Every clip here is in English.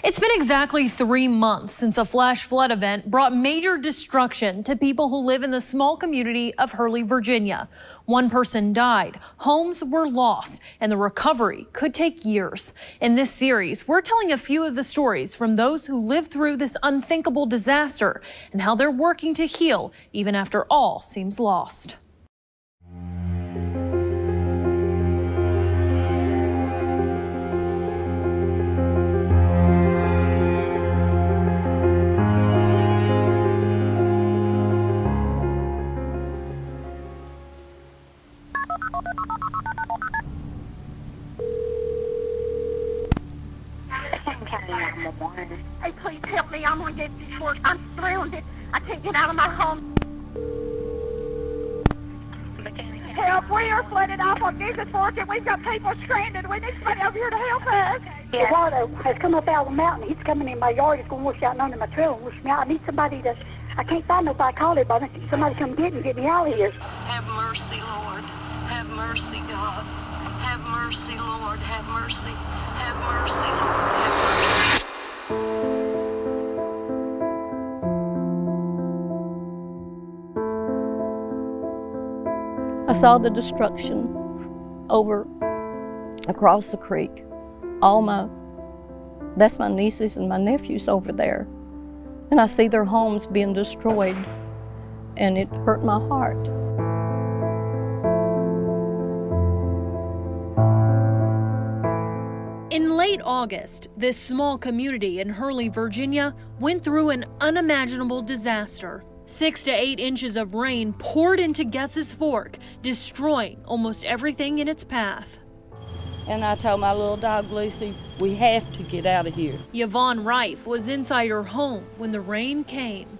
It's been exactly 3 months since a flash flood event brought major destruction to people who live in the small community of Hurley, Virginia. One person died, homes were lost, and the recovery could take years. In this series, we're telling a few of the stories from those who lived through this unthinkable disaster and how they're working to heal even after all seems lost. Hey, please help me. I'm going to get this work. I'm surrounded. I can't get out of my home. Help, we are flooded off on Jesus Fork, and we've got people stranded. We need somebody over here to help us. The water has come up out of the mountain. He's coming in my yard. He's going to wash out under my trail and wash me out. I need somebody to, I can't find nobody. Call it, but I need somebody to come get me out of here. Have mercy, Lord. Have mercy, God. Have mercy, Lord. Have mercy. Have mercy, Lord. Have mercy. I saw the destruction over across the creek. That's my nieces and my nephews over there. And I see their homes being destroyed, and it hurt my heart. In late August, this small community in Hurley, Virginia, went through an unimaginable disaster. 6 to 8 inches of rain poured into Guess's Fork, destroying almost everything in its path. And I told my little dog, Lucy, we have to get out of here. Yvonne Rife was inside her home when the rain came.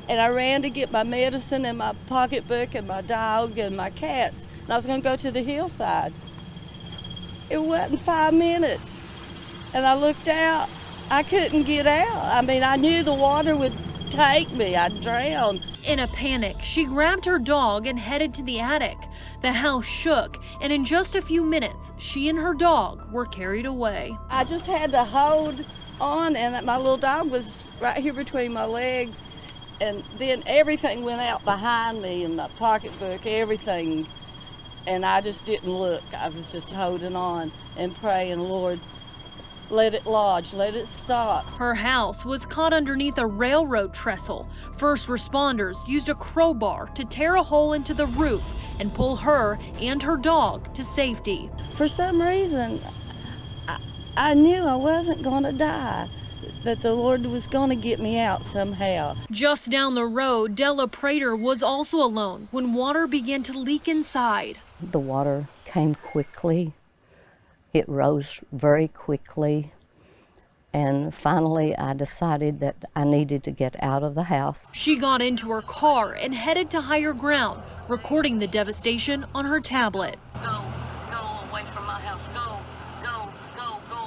And I ran to get my medicine and my pocketbook and my dog and my cats. And I was going to go to the hillside. It wasn't 5 minutes. And I looked out. I couldn't get out. I mean, I knew the water would take me. I'd drown. In a panic, she grabbed her dog and headed to the attic. The house shook, and in just a few minutes, she and her dog were carried away. I just had to hold on, and my little dog was right here between my legs. And then everything went out behind me, and my pocketbook, everything. And I just didn't look. I was just holding on and praying, Lord, let it lodge, let it stop. Her house was caught underneath a railroad trestle. First responders used a crowbar to tear a hole into the roof and pull her and her dog to safety. For some reason, I knew I wasn't going to die, that the Lord was going to get me out somehow. Just down the road, Della Prater was also alone when water began to leak inside. The water came quickly. It rose very quickly, and finally I decided that I needed to get out of the house. She got into her car and headed to higher ground, recording the devastation on her tablet. Go away from my house. Go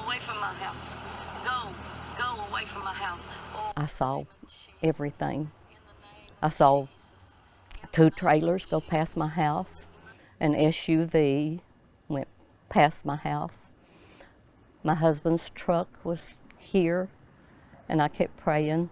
away from my house. Go away from my house. Oh, I saw everything. I saw 2 trailers go past my house. An SUV went past my house. My husband's truck was here, and I kept praying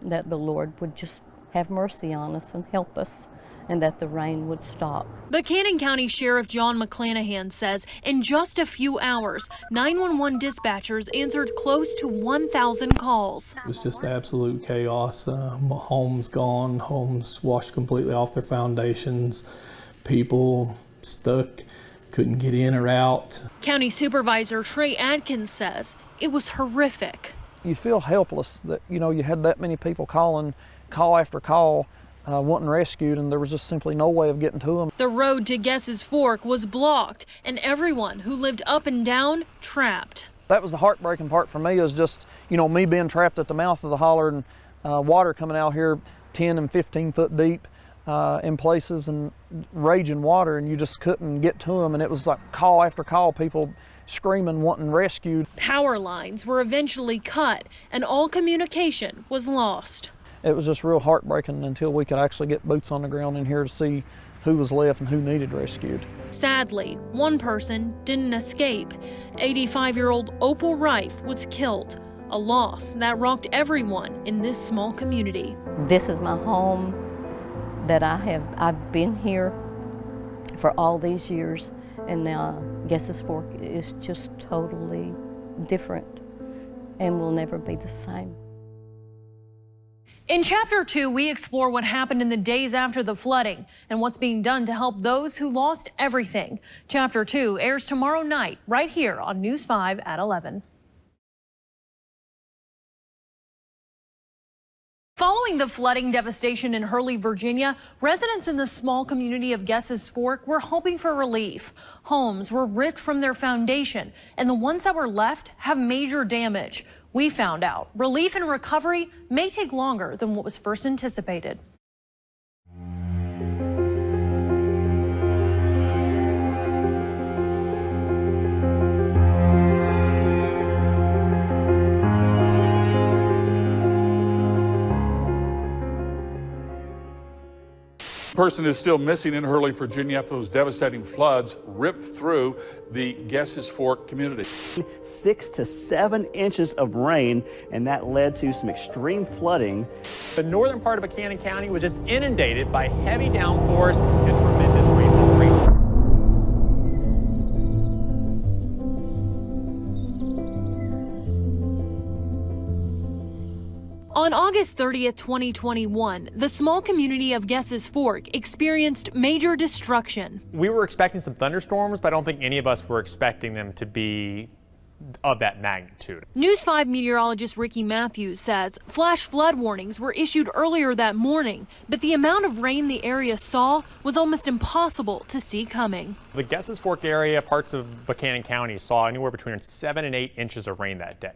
that the Lord would just have mercy on us and help us, and that the rain would stop. Buchanan County Sheriff John McClanahan says in just a few hours, 911 dispatchers answered close to 1,000 calls. It was just absolute chaos. Homes gone, homes washed completely off their foundations, people stuck, couldn't get in or out. County Supervisor Trey Adkins says it was horrific. You feel helpless that, you had that many people calling, call after call, wanting rescued, and there was just simply no way of getting to them. The road to Guess's Fork was blocked, and everyone who lived up and down trapped. That was the heartbreaking part for me, is just, me being trapped at the mouth of the holler and water coming out here 10 and 15 foot deep. In places, and raging water, and you just couldn't get to them, and it was like call after call, people screaming, wanting rescued. Power lines were eventually cut, and all communication was lost. It was just real heartbreaking until we could actually get boots on the ground in here to see who was left and who needed rescued. Sadly, one person didn't escape. 85-year-old Opal Rife was killed. a loss that rocked everyone in this small community. This is my home that I've been here for all these years, and now Guess's Fork is just totally different and will never be the same. In Chapter 2, we explore what happened in the days after the flooding and what's being done to help those who lost everything. Chapter 2 airs tomorrow night right here on News 5 at 11. Following the flooding devastation in Hurley, Virginia, residents in the small community of Guess's Fork were hoping for relief. Homes were ripped from their foundation, and the ones that were left have major damage. We found out relief and recovery may take longer than what was first anticipated. A person is still missing in Hurley, Virginia after those devastating floods ripped through the Guess's Fork community. 6 to 7 inches of rain, and that led to some extreme flooding. The northern part of Buchanan County was just inundated by heavy downpours and tremendous rainfall rates. On August 30th, 2021, the small community of Guess's Fork experienced major destruction. We were expecting some thunderstorms, but I don't think any of us were expecting them to be of that magnitude. News 5 meteorologist Ricky Matthews says flash flood warnings were issued earlier that morning, but the amount of rain the area saw was almost impossible to see coming. The Guess's Fork area, parts of Buchanan County, saw anywhere between 7 and 8 inches of rain that day.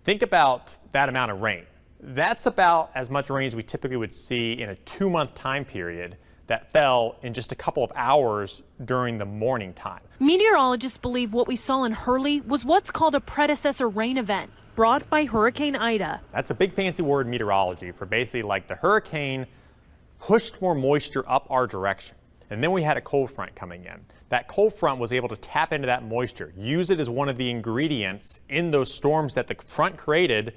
Think about that amount of rain. That's about as much rain as we typically would see in a 2-month time period that fell in just a couple of hours during the morning time. Meteorologists believe what we saw in Hurley was what's called a predecessor rain event brought by Hurricane Ida. That's a big fancy word in meteorology for basically like the hurricane pushed more moisture up our direction. And then we had a cold front coming in. That cold front was able to tap into that moisture, use it as one of the ingredients in those storms that the front created,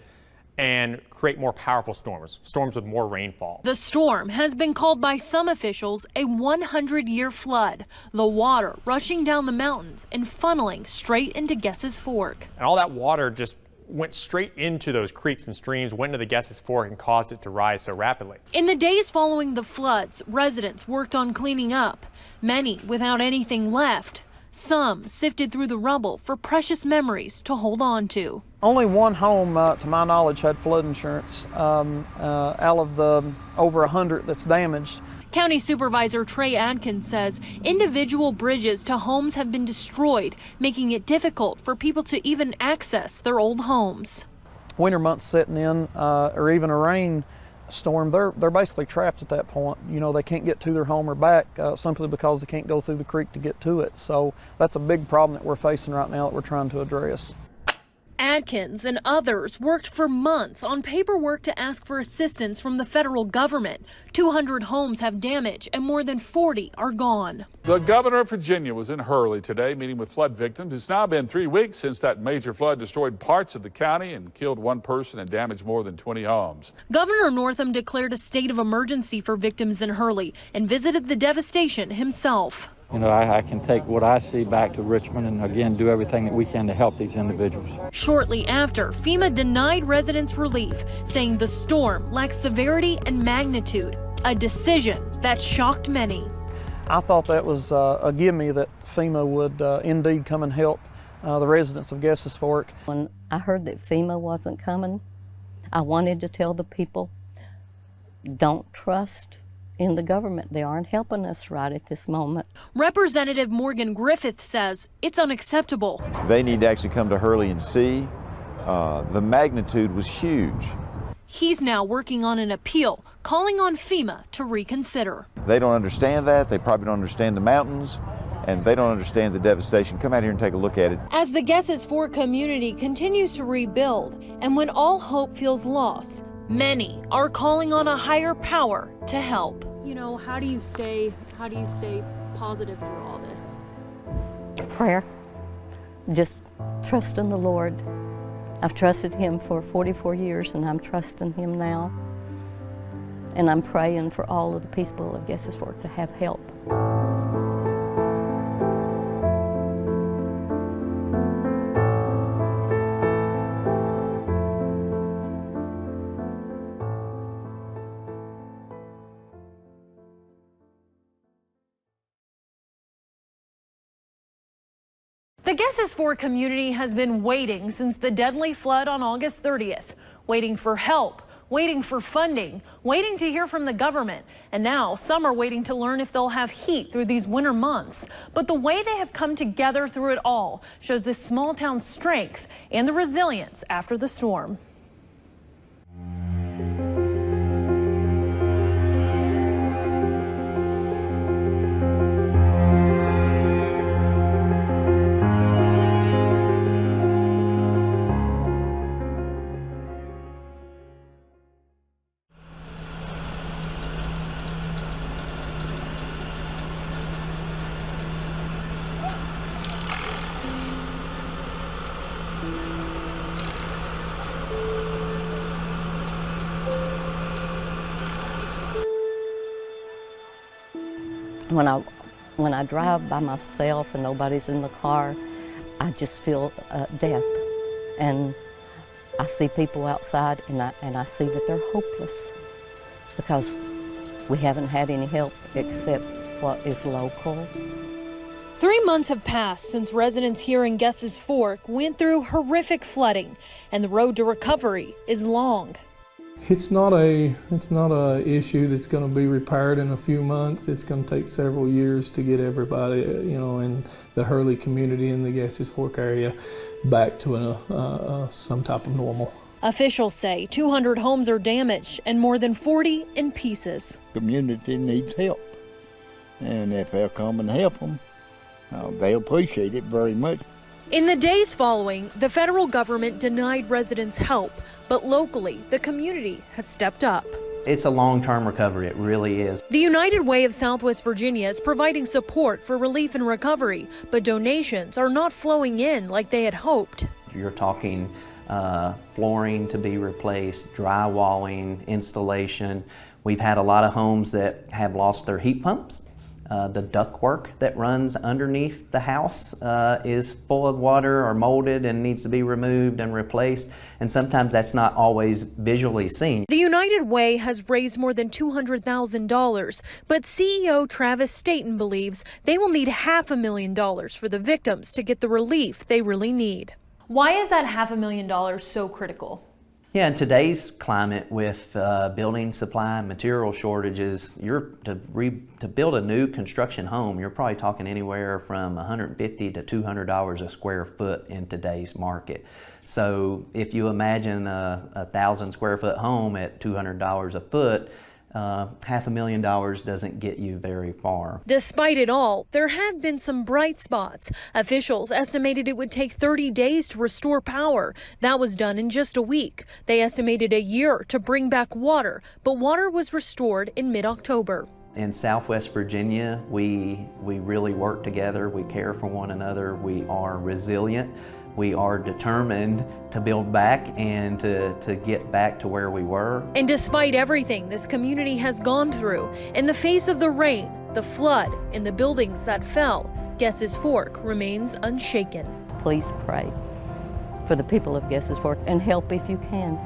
and create more powerful storms with more rainfall. The storm has been called by some officials a 100-year flood, the water rushing down the mountains and funneling straight into Guess's Fork. And all that water just went straight into those creeks and streams, went into the Guess's Fork and caused it to rise so rapidly. In the days following the floods, residents worked on cleaning up, many without anything left. Some sifted through the rubble for precious memories to hold on to. Only one home, to my knowledge, had flood insurance out of the over 100 that's damaged. County Supervisor Trey Adkins says individual bridges to homes have been destroyed, making it difficult for people to even access their old homes. Winter months setting in, or even a rain storm, they're basically trapped at that point. You know, they can't get to their home or back simply because they can't go through the creek to get to it. So that's a big problem that we're facing right now that we're trying to address. Adkins and others worked for months on paperwork to ask for assistance from the federal government. 200 homes have damage and more than 40 are gone. The governor of Virginia was in Hurley today meeting with flood victims. It's now been 3 weeks since that major flood destroyed parts of the county and killed 1 person and damaged more than 20 homes. Governor Northam declared a state of emergency for victims in Hurley and visited the devastation himself. You know, I can take what I see back to Richmond and again do everything that we can to help these individuals. Shortly after, FEMA denied residents relief, saying the storm lacked severity and magnitude, a decision that shocked many. I thought that was a gimme that FEMA would indeed come and help the residents of Guess's Fork. When I heard that FEMA wasn't coming, I wanted to tell the people, don't trust in the government. They aren't helping us right at this moment. Representative Morgan Griffith says it's unacceptable. They need to actually come to Hurley and see. The magnitude was huge. He's now working on an appeal, calling on FEMA to reconsider. They don't understand that. They probably don't understand the mountains, and they don't understand the devastation. Come out here and take a look at it. As the Guess's Fork community continues to rebuild, and when all hope feels lost, many are calling on a higher power to help. You know, how do you stay positive through all this? Prayer. Just trust in the Lord I've trusted him for 44 years, and I'm trusting him now. And I'm praying for all of the people of Gesses Fork to have help. The Gesses Fork community has been waiting since the deadly flood on August 30th, waiting for help, waiting for funding, waiting to hear from the government. And now some are waiting to learn if they'll have heat through these winter months. But the way they have come together through it all shows this small town's strength and the resilience after the storm. When I drive by myself and nobody's in the car, I just feel death. And I see people outside and I see that they're hopeless because we haven't had any help except what is local. 3 months have passed since residents here in Gesses Fork went through horrific flooding, and the road to recovery is long. It's not a issue that's going to be repaired in a few months. It's going to take several years to get everybody, in the Hurley community in the Gesses Fork area back to some type of normal. Officials say 200 homes are damaged and more than 40 in pieces. Community needs help, and if they'll come and help them, they appreciate it very much. In the days following, the federal government denied residents help, but locally, the community has stepped up. It's a long-term recovery, it really is. The United Way of Southwest Virginia is providing support for relief and recovery, but donations are not flowing in like they had hoped. You're talking flooring to be replaced, drywalling, installation. We've had a lot of homes that have lost their heat pumps. The ductwork that runs underneath the house is full of water or molded and needs to be removed and replaced, and sometimes that's not always visually seen. The United Way has raised more than $200,000, but CEO Travis Staten believes they will need $500,000 for the victims to get the relief they really need. Why is that $500,000 so critical? Yeah, in today's climate with building supply and material shortages, to build a new construction home, you're probably talking anywhere from $150 to $200 a square foot in today's market. So if you imagine a 1,000 square foot home at $200 a foot, $500,000 doesn't get you very far. Despite it all, there have been some bright spots. Officials estimated it would take 30 days to restore power. That was done in just a week. They estimated a year to bring back water, but water was restored in mid-October. In Southwest Virginia, we really work together. We care for one another. We are resilient. We are determined to build back and to get back to where we were. And despite everything this community has gone through, in the face of the rain, the flood, and the buildings that fell, Gesses Fork remains unshaken. Please pray for the people of Gesses Fork and help if you can.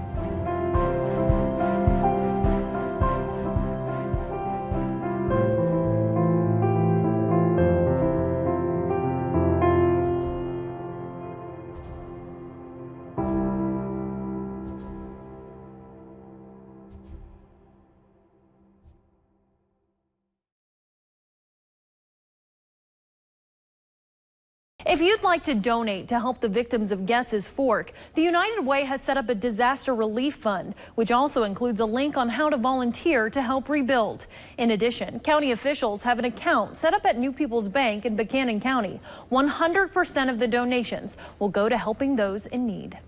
If you'd like to donate to help the victims of Gesses Fork, the United Way has set up a disaster relief fund, which also includes a link on how to volunteer to help rebuild. In addition, county officials have an account set up at New People's Bank in Buchanan County. 100% of the donations will go to helping those in need.